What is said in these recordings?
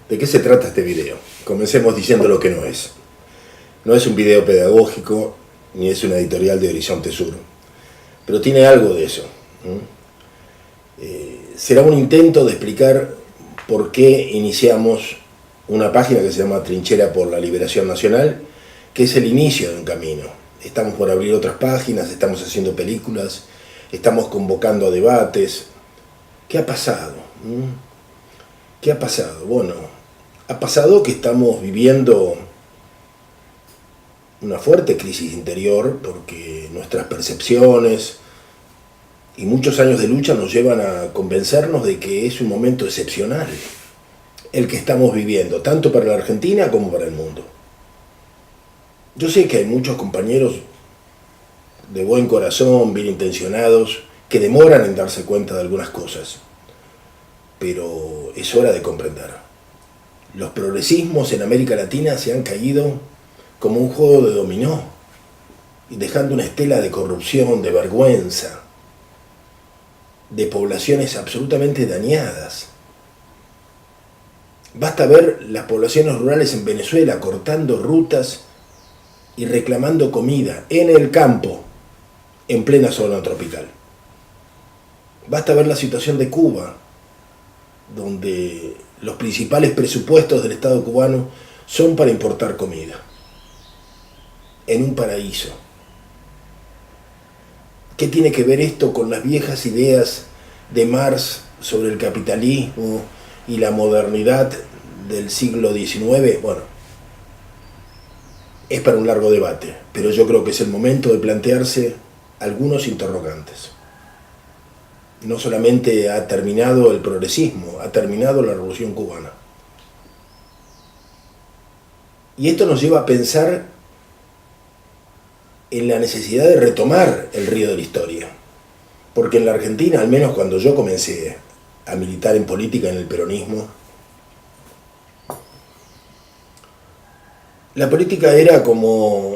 ¿De qué se trata este video? Comencemos diciendo lo que no es. No es un video pedagógico, ni es una editorial de Horizonte Sur, pero tiene algo de eso. Será un intento de explicar por qué iniciamos una página que se llama Trinchera por la Liberación Nacional, que es el inicio de un camino. Estamos por abrir otras páginas, estamos haciendo películas, estamos convocando a debates. ¿Qué ha pasado? ¿Qué ha pasado? Bueno, ha pasado que estamos viviendo una fuerte crisis interior porque nuestras percepciones y muchos años de lucha nos llevan a convencernos de que es un momento excepcional el que estamos viviendo, tanto para la Argentina como para el mundo. Yo sé que hay muchos compañeros de buen corazón, bien intencionados, que demoran en darse cuenta de algunas cosas, pero es hora de comprender. Los progresismos en América Latina se han caído como un juego de dominó, y dejando una estela de corrupción, de vergüenza, de poblaciones absolutamente dañadas. Basta ver las poblaciones rurales en Venezuela cortando rutas y reclamando comida en el campo, en plena zona tropical. Basta ver la situación de Cuba, donde los principales presupuestos del Estado cubano son para importar comida, en un paraíso. ¿Qué tiene que ver esto con las viejas ideas de Marx sobre el capitalismo y la modernidad del siglo XIX? Bueno, es para un largo debate, pero yo creo que es el momento de plantearse algunos interrogantes. No solamente ha terminado el progresismo, ha terminado la Revolución Cubana. Y esto nos lleva a pensar en la necesidad de retomar el río de la historia. Porque en la Argentina, al menos cuando yo comencé a militar en política en el peronismo, la política era como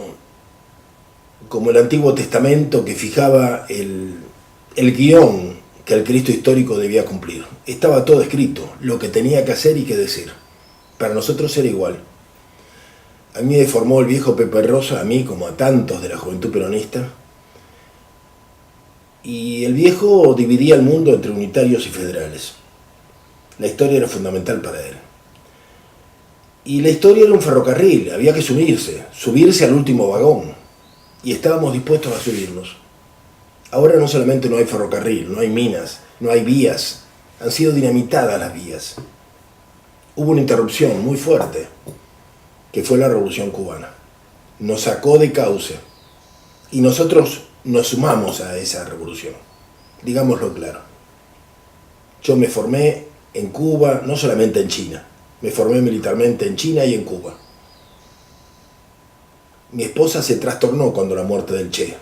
el Antiguo Testamento que fijaba el guión que el Cristo histórico debía cumplir. Estaba todo escrito, lo que tenía que hacer y que decir. Para nosotros era igual. A mí me formó el viejo Pepe Rosa, a mí como a tantos de la juventud peronista, y el viejo dividía el mundo entre unitarios y federales. La historia era fundamental para él. Y la historia era un ferrocarril, había que subirse al último vagón, y estábamos dispuestos a subirnos. Ahora no solamente no hay ferrocarril, no hay minas, no hay vías, han sido dinamitadas las vías. Hubo una interrupción muy fuerte, que fue la Revolución Cubana. Nos sacó de cauce, y nosotros nos sumamos a esa revolución, digámoslo claro. Yo me formé en Cuba, no solamente en China, me formé militarmente en China y en Cuba. Mi esposa se trastornó cuando la muerte del Che,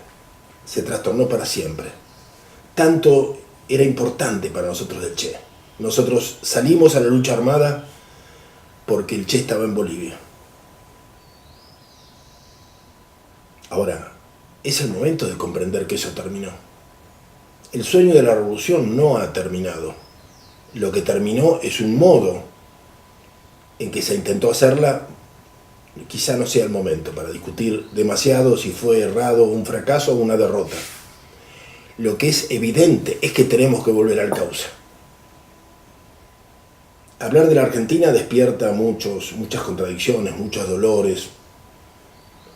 se trastornó para siempre. Tanto era importante para nosotros el Che. Nosotros salimos a la lucha armada porque el Che estaba en Bolivia. Ahora, es el momento de comprender que eso terminó. El sueño de la revolución no ha terminado. Lo que terminó es un modo en que se intentó hacerla. Quizá no sea el momento para discutir demasiado si fue errado, un fracaso o una derrota. Lo que es evidente es que tenemos que volver al cauce. Hablar de la Argentina despierta muchas contradicciones, muchos dolores,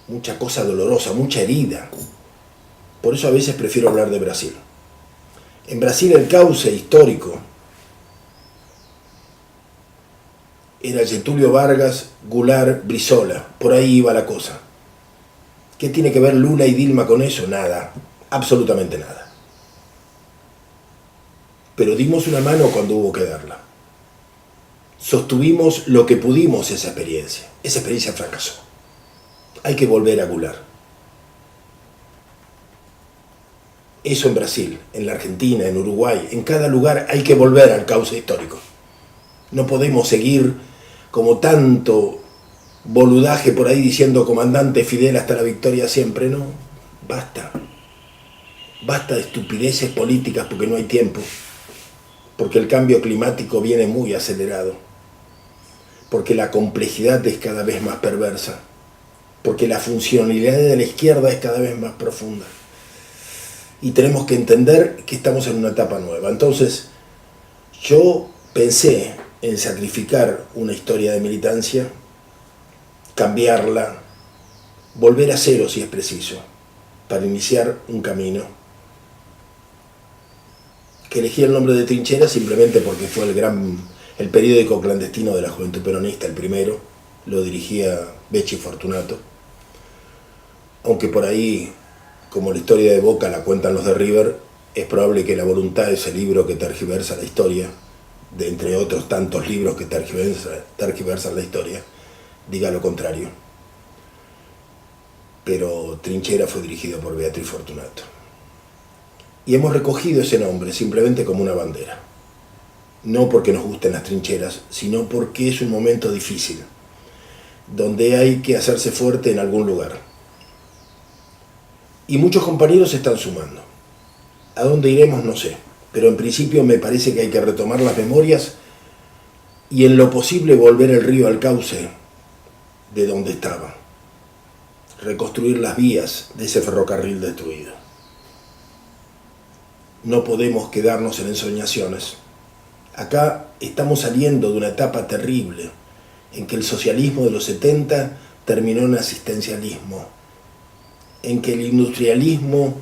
mucha cosa dolorosa, mucha herida. Por eso a veces prefiero hablar de Brasil. En Brasil el cauce histórico era Getúlio Vargas, Goulart, Brizola. Por ahí iba la cosa. ¿Qué tiene que ver Lula y Dilma con eso? Nada, absolutamente nada. Pero dimos una mano cuando hubo que darla. Sostuvimos lo que pudimos esa experiencia. Esa experiencia fracasó. Hay que volver a Goulart. Eso en Brasil, en la Argentina, en Uruguay, en cada lugar hay que volver al cauce histórico. No podemos seguir como tanto boludaje por ahí diciendo comandante Fidel hasta la victoria siempre, no. Basta. Basta de estupideces políticas porque no hay tiempo. Porque el cambio climático viene muy acelerado. Porque la complejidad es cada vez más perversa. Porque la funcionalidad de la izquierda es cada vez más profunda. Y tenemos que entender que estamos en una etapa nueva. Entonces, yo pensé en sacrificar una historia de militancia, cambiarla, volver a cero si es preciso, para iniciar un camino. Que elegí el nombre de Trinchera simplemente porque fue el periódico clandestino de la Juventud Peronista, el primero, lo dirigía Becci Fortunato. Aunque por ahí, como la historia de Boca la cuentan los de River, es probable que La Voluntad, ese libro que tergiversa la historia, de entre otros tantos libros que tergiversan la historia, diga lo contrario. Pero Trinchera fue dirigido por Beatriz Fortunato. Y hemos recogido ese nombre simplemente como una bandera. No porque nos gusten las trincheras, sino porque es un momento difícil, donde hay que hacerse fuerte en algún lugar. Y muchos compañeros se están sumando. ¿A dónde iremos? No sé. Pero en principio me parece que hay que retomar las memorias y en lo posible volver el río al cauce de donde estaba. Reconstruir las vías de ese ferrocarril destruido. No podemos quedarnos en ensoñaciones. Acá estamos saliendo de una etapa terrible en que el socialismo de los 70 terminó en asistencialismo, en que el industrialismo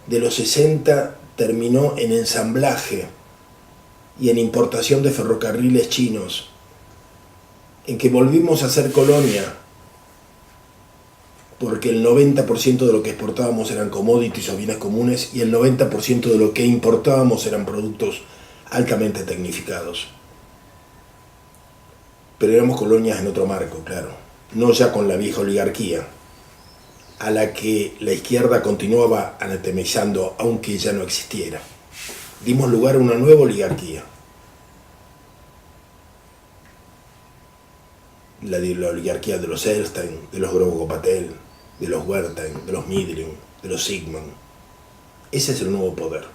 de los 60 terminó en ensamblaje y en importación de ferrocarriles chinos, en que volvimos a ser colonia, porque el 90% de lo que exportábamos eran commodities o bienes comunes y el 90% de lo que importábamos eran productos altamente tecnificados. Pero éramos colonias en otro marco, claro, no ya con la vieja oligarquía, a la que la izquierda continuaba anatemizando aunque ya no existiera. Dimos lugar a una nueva oligarquía. La oligarquía de los Elstein, de los Grobogo-Patel, de los Wertheim, de los Midling, de los Sigman. Ese es el nuevo poder.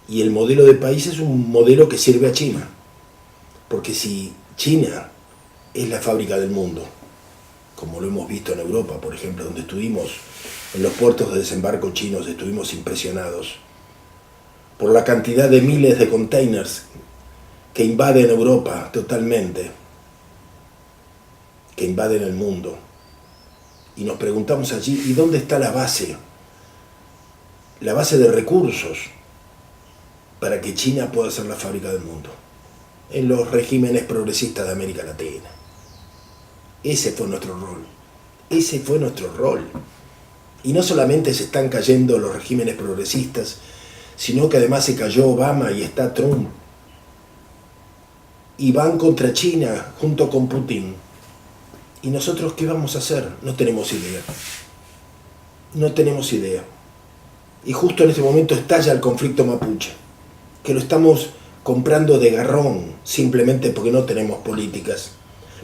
Y el modelo de país es un modelo que sirve a China. Porque si China es la fábrica del mundo, como lo hemos visto en Europa, por ejemplo, donde estuvimos en los puertos de desembarco chinos, estuvimos impresionados por la cantidad de miles de containers que invaden Europa totalmente, que invaden el mundo. Y nos preguntamos allí, ¿y dónde está la base? La base de recursos para que China pueda ser la fábrica del mundo. En los regímenes progresistas de América Latina. Ese fue nuestro rol. Ese fue nuestro rol. Y no solamente se están cayendo los regímenes progresistas, sino que además se cayó Obama y está Trump. Y van contra China junto con Putin. ¿Y nosotros qué vamos a hacer? No tenemos idea. No tenemos idea. Y justo en este momento estalla el conflicto mapuche, que lo estamos comprando de garrón, simplemente porque no tenemos políticas,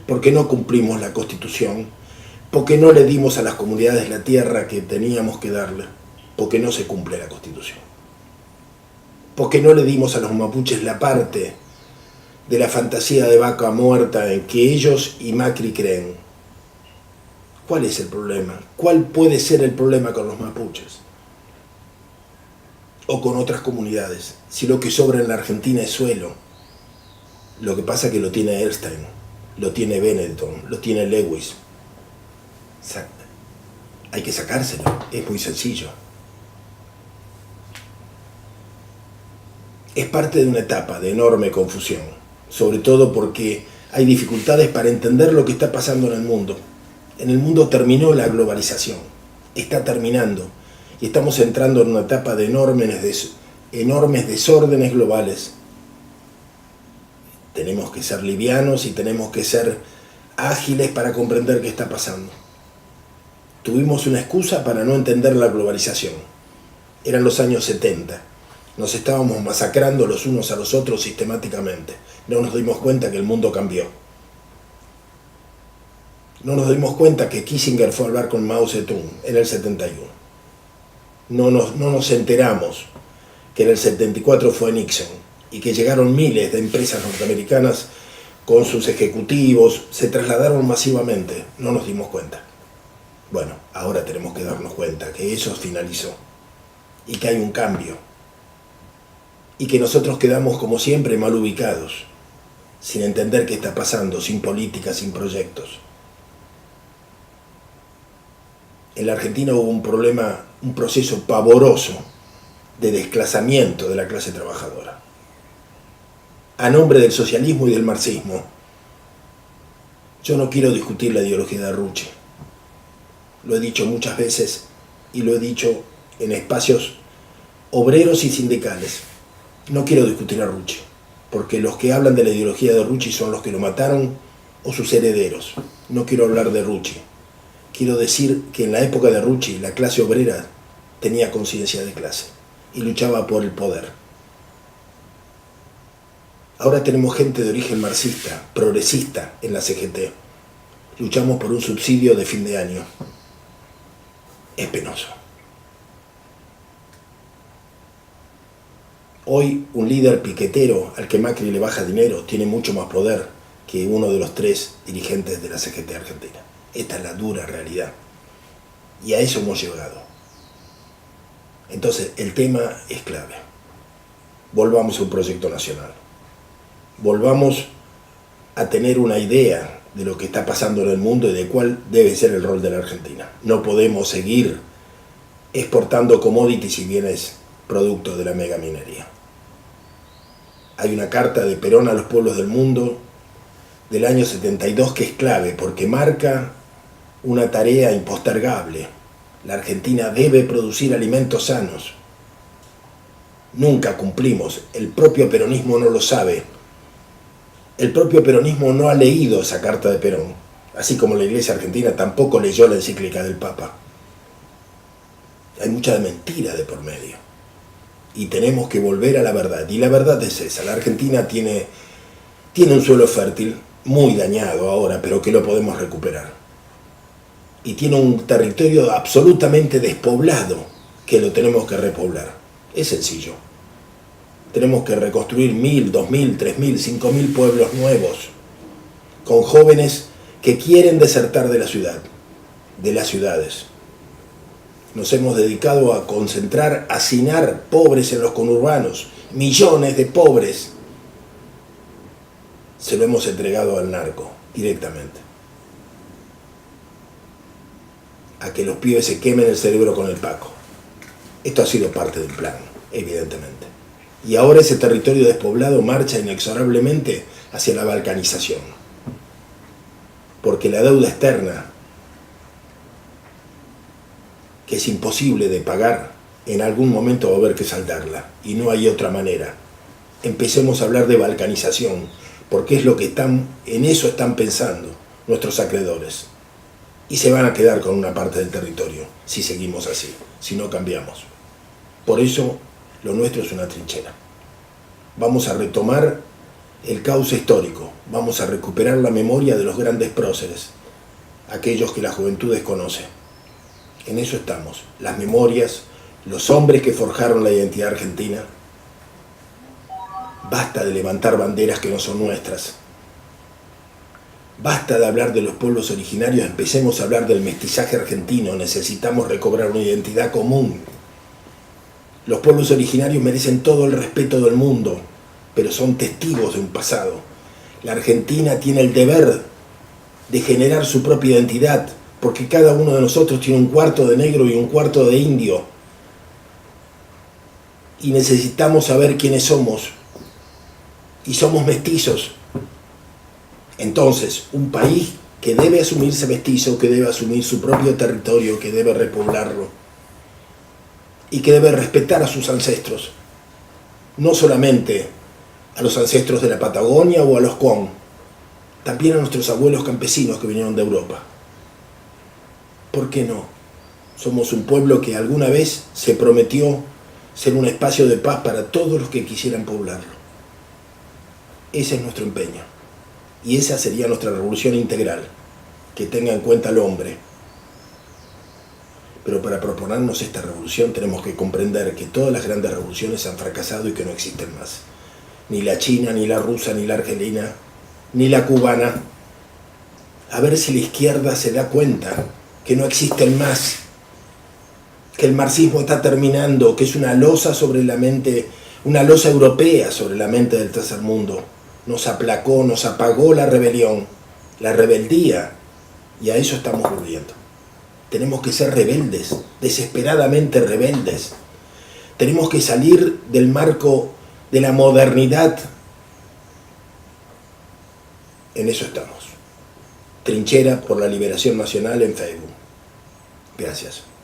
porque no cumplimos la Constitución, porque no le dimos a las comunidades la tierra que teníamos que darle, porque no se cumple la Constitución, porque no le dimos a los mapuches la parte de la fantasía de vaca muerta en que ellos y Macri creen. ¿Cuál es el problema? ¿Cuál puede ser el problema con los mapuches? O con otras comunidades, si lo que sobra en la Argentina es suelo. Lo que pasa es que lo tiene Erstein, lo tiene Benetton, lo tiene Lewis. Hay que sacárselo, es muy sencillo. Es parte de una etapa de enorme confusión, sobre todo porque hay dificultades para entender lo que está pasando en el mundo. En el mundo terminó la globalización, está terminando. Y estamos entrando en una etapa de enormes desórdenes globales. Tenemos que ser livianos y tenemos que ser ágiles para comprender qué está pasando. Tuvimos una excusa para no entender la globalización. Eran los años 70. Nos estábamos masacrando los unos a los otros sistemáticamente. No nos dimos cuenta que el mundo cambió. No nos dimos cuenta que Kissinger fue a hablar con Mao Zedong en el 71. No nos enteramos que en el 74 fue Nixon y que llegaron miles de empresas norteamericanas con sus ejecutivos, se trasladaron masivamente. No nos dimos cuenta. Bueno, ahora tenemos que darnos cuenta que eso finalizó y que hay un cambio y que nosotros quedamos como siempre mal ubicados, sin entender qué está pasando, sin política, sin proyectos. En la Argentina hubo un problema, un proceso pavoroso de desclasamiento de la clase trabajadora, a nombre del socialismo y del marxismo. Yo no quiero discutir la ideología de Rucci. Lo he dicho muchas veces y lo he dicho en espacios obreros y sindicales. No quiero discutir a Rucci, porque los que hablan de la ideología de Rucci son los que lo mataron o sus herederos. No quiero hablar de Rucci. Quiero decir que en la época de Rucci la clase obrera tenía conciencia de clase y luchaba por el poder. Ahora tenemos gente de origen marxista, progresista en la CGT. Luchamos por un subsidio de fin de año. Es penoso. Hoy un líder piquetero al que Macri le baja dinero tiene mucho más poder que uno de los 3 dirigentes de la CGT Argentina. Esta es la dura realidad. Y a eso hemos llegado. Entonces, el tema es clave. Volvamos a un proyecto nacional. Volvamos a tener una idea de lo que está pasando en el mundo y de cuál debe ser el rol de la Argentina. No podemos seguir exportando commodities y bienes producto de la megaminería. Hay una carta de Perón a los pueblos del mundo del año 72 que es clave porque marca una tarea impostergable. La Argentina debe producir alimentos sanos. Nunca cumplimos. El propio peronismo no lo sabe. El propio peronismo no ha leído esa carta de Perón, así como la Iglesia Argentina tampoco leyó la encíclica del Papa. Hay mucha mentira de por medio. Y tenemos que volver a la verdad. Y la verdad es esa. La Argentina tiene un suelo fértil, muy dañado ahora, pero que lo podemos recuperar. Y tiene un territorio absolutamente despoblado, que lo tenemos que repoblar. Es sencillo. Tenemos que reconstruir 1.000, 2.000, 3.000, 5.000 pueblos nuevos, con jóvenes que quieren desertar de la ciudad, de las ciudades. Nos hemos dedicado a concentrar, a hacinar pobres en los conurbanos, millones de pobres. Se lo hemos entregado al narco directamente. A que los pibes se quemen el cerebro con el Paco. Esto ha sido parte del plan, evidentemente. Y ahora ese territorio despoblado marcha inexorablemente hacia la balcanización. Porque la deuda externa, que es imposible de pagar, en algún momento va a haber que saldarla. Y no hay otra manera. Empecemos a hablar de balcanización, porque es lo que en eso están pensando nuestros acreedores. Y se van a quedar con una parte del territorio, si seguimos así, si no cambiamos. Por eso, lo nuestro es una trinchera. Vamos a retomar el cauce histórico, vamos a recuperar la memoria de los grandes próceres, aquellos que la juventud desconoce. En eso estamos, las memorias, los hombres que forjaron la identidad argentina. Basta de levantar banderas que no son nuestras. Basta de hablar de los pueblos originarios, empecemos a hablar del mestizaje argentino. Necesitamos recobrar una identidad común. Los pueblos originarios merecen todo el respeto del mundo, pero son testigos de un pasado. La Argentina tiene el deber de generar su propia identidad, porque cada uno de nosotros tiene un cuarto de negro y un cuarto de indio. Y necesitamos saber quiénes somos. Y somos mestizos. Entonces, un país que debe asumirse mestizo, que debe asumir su propio territorio, que debe repoblarlo y que debe respetar a sus ancestros, no solamente a los ancestros de la Patagonia o a los Con, también a nuestros abuelos campesinos que vinieron de Europa. ¿Por qué no? Somos un pueblo que alguna vez se prometió ser un espacio de paz para todos los que quisieran poblarlo. Ese es nuestro empeño. Y esa sería nuestra revolución integral, que tenga en cuenta al hombre. Pero para proponernos esta revolución tenemos que comprender que todas las grandes revoluciones han fracasado y que no existen más. Ni la china, ni la rusa, ni la argelina, ni la cubana. A ver si la izquierda se da cuenta que no existen más, que el marxismo está terminando, que es una losa sobre la mente, una losa europea sobre la mente del tercer mundo. Nos aplacó, nos apagó la rebelión, la rebeldía, y a eso estamos volviendo. Tenemos que ser rebeldes, desesperadamente rebeldes. Tenemos que salir del marco de la modernidad. En eso estamos. Trinchera por la Liberación Nacional en Facebook. Gracias.